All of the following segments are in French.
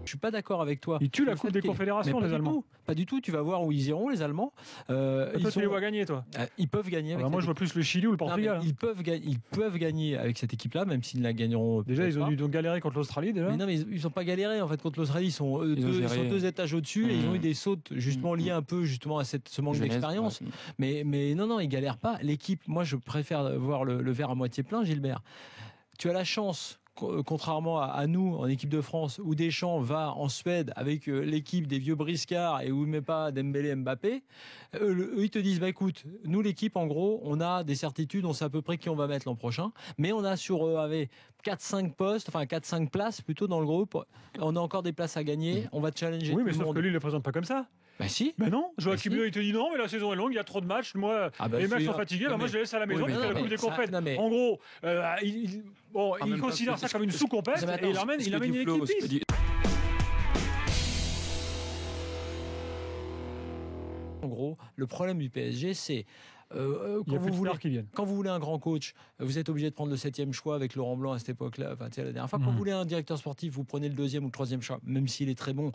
Je suis pas d'accord avec toi. Ils tuent la Coupe des Confédérations, les Allemands. Pas du tout. Tu vas voir où ils iront, les Allemands. Toi, tu les vois gagner, toi. Ils peuvent gagner. Avec moi, je vois plus le Chili ou le Portugal. Ils peuvent gagner avec cette équipe-là, même s'ils la gagneront. Déjà, ils ont dû galérer contre l'Australie, déjà. Mais non, mais ils n'ont pas galéré en fait contre l'Australie. Ils sont deux étages au-dessus et ils ont eu des sautes justement liées un peu justement à ce manque d'expérience. Mais non, ils galèrent pas. L'équipe, moi, je préfère voir le verre à moitié plein, Gilbert. Tu as la chance, contrairement à nous en équipe de France, où Deschamps va en Suède avec l'équipe des vieux briscards et où il met pas Dembélé, Mbappé, eux ils te disent écoute, nous l'équipe en gros on a des certitudes, on sait à peu près qui on va mettre l'an prochain, mais on a sur 4-5 postes, enfin 4-5 places plutôt dans le groupe, on a encore des places à gagner, on va challenger tout le monde. Oui, mais sauf que lui il le présente pas comme ça. Ben si. Ben non, Joachim Löw il te dit non, mais la saison est longue, il y a trop de matchs, moi les mecs sont fatigués, moi je les laisse à la maison, parce que la Coupe des Confédérations. En gros, il considère ça comme une sous-compète et il amène une équipe. En gros, le problème du PSG, c'est quand vous voulez un grand coach, vous êtes obligé de prendre le 7e choix avec Laurent Blanc à cette époque-là. Enfin, la dernière fois, quand vous voulez un directeur sportif, vous prenez le 2e ou le 3e choix, même s'il est très bon,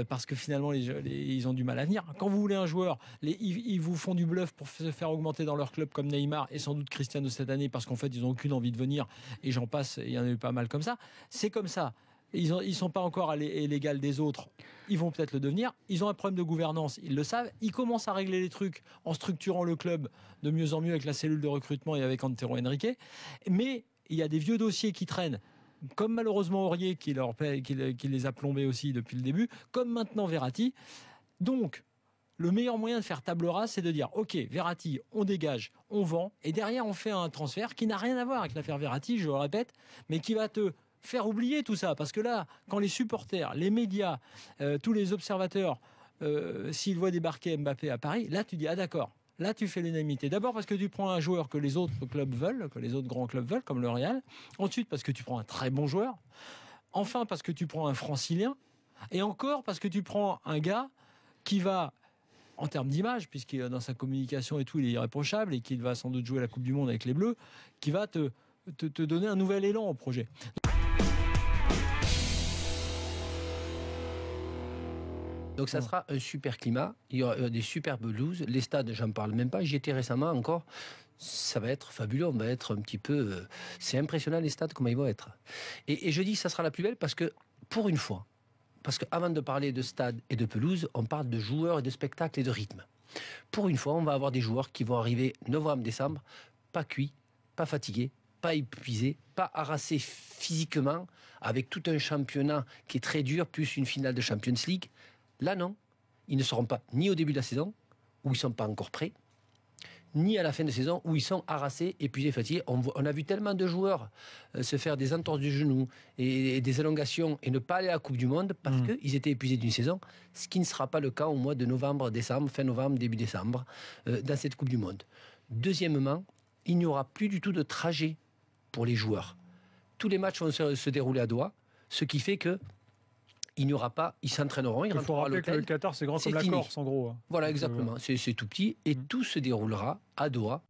parce que finalement ils ont du mal à venir. Quand vous voulez un joueur, ils vous font du bluff pour se faire augmenter dans leur club comme Neymar et sans doute Cristiano cette année, parce qu'en fait ils n'ont aucune envie de venir. Et j'en passe, il y en a eu pas mal comme ça. C'est comme ça. Ils sont pas encore à l'égal des autres. Ils vont peut-être le devenir. Ils ont un problème de gouvernance, ils le savent. Ils commencent à régler les trucs en structurant le club de mieux en mieux avec la cellule de recrutement et avec Antero Henrique. Mais il y a des vieux dossiers qui traînent, comme malheureusement Aurier qui les a plombés aussi depuis le début, comme maintenant Verratti. Donc, le meilleur moyen de faire table rase, c'est de dire ok, Verratti, on dégage, on vend, et derrière on fait un transfert qui n'a rien à voir avec l'affaire Verratti, je le répète, mais qui va te faire oublier tout ça, parce que là, quand les supporters, les médias, tous les observateurs, s'ils voient débarquer Mbappé à Paris, là tu dis ah d'accord, là tu fais l'unanimité. D'abord parce que tu prends un joueur que les autres clubs veulent, que les autres grands clubs veulent, comme le Real. Ensuite parce que tu prends un très bon joueur. Enfin parce que tu prends un francilien. Et encore parce que tu prends un gars qui va, en termes d'image, puisque dans sa communication et tout, il est irréprochable et qu'il va sans doute jouer la Coupe du Monde avec les Bleus, qui va te donner un nouvel élan au projet. Donc ça sera un super climat, il y aura des super pelouses, les stades, j'en parle même pas, j'y étais récemment encore, ça va être fabuleux, on va être un petit peu... c'est impressionnant les stades, comment ils vont être. Et je dis que ça sera la plus belle parce que, pour une fois, parce qu'avant de parler de stade et de pelouse, on parle de joueurs et de spectacles et de rythme. Pour une fois, on va avoir des joueurs qui vont arriver novembre-décembre, pas cuits, pas fatigués, pas épuisés, pas harassés physiquement, avec tout un championnat qui est très dur, plus une finale de Champions League. Là, non. Ils ne seront pas ni au début de la saison, où ils ne sont pas encore prêts, ni à la fin de saison, où ils sont harassés, épuisés, fatigués. On a vu tellement de joueurs se faire des entorses du genou et des élongations et ne pas aller à la Coupe du Monde parce qu'ils étaient épuisés d'une saison, ce qui ne sera pas le cas au mois de novembre, décembre, fin novembre, début décembre, dans cette Coupe du Monde. Deuxièmement, il n'y aura plus du tout de trajet pour les joueurs. Tous les matchs vont se dérouler à Doha, ce qui fait que il n'y aura pas, ils s'entraîneront, ils rentreront à l'hôtel. Le Qatar, c'est grand comme la Corse, en gros. Voilà, exactement. C'est tout petit. Et tout se déroulera à Doha.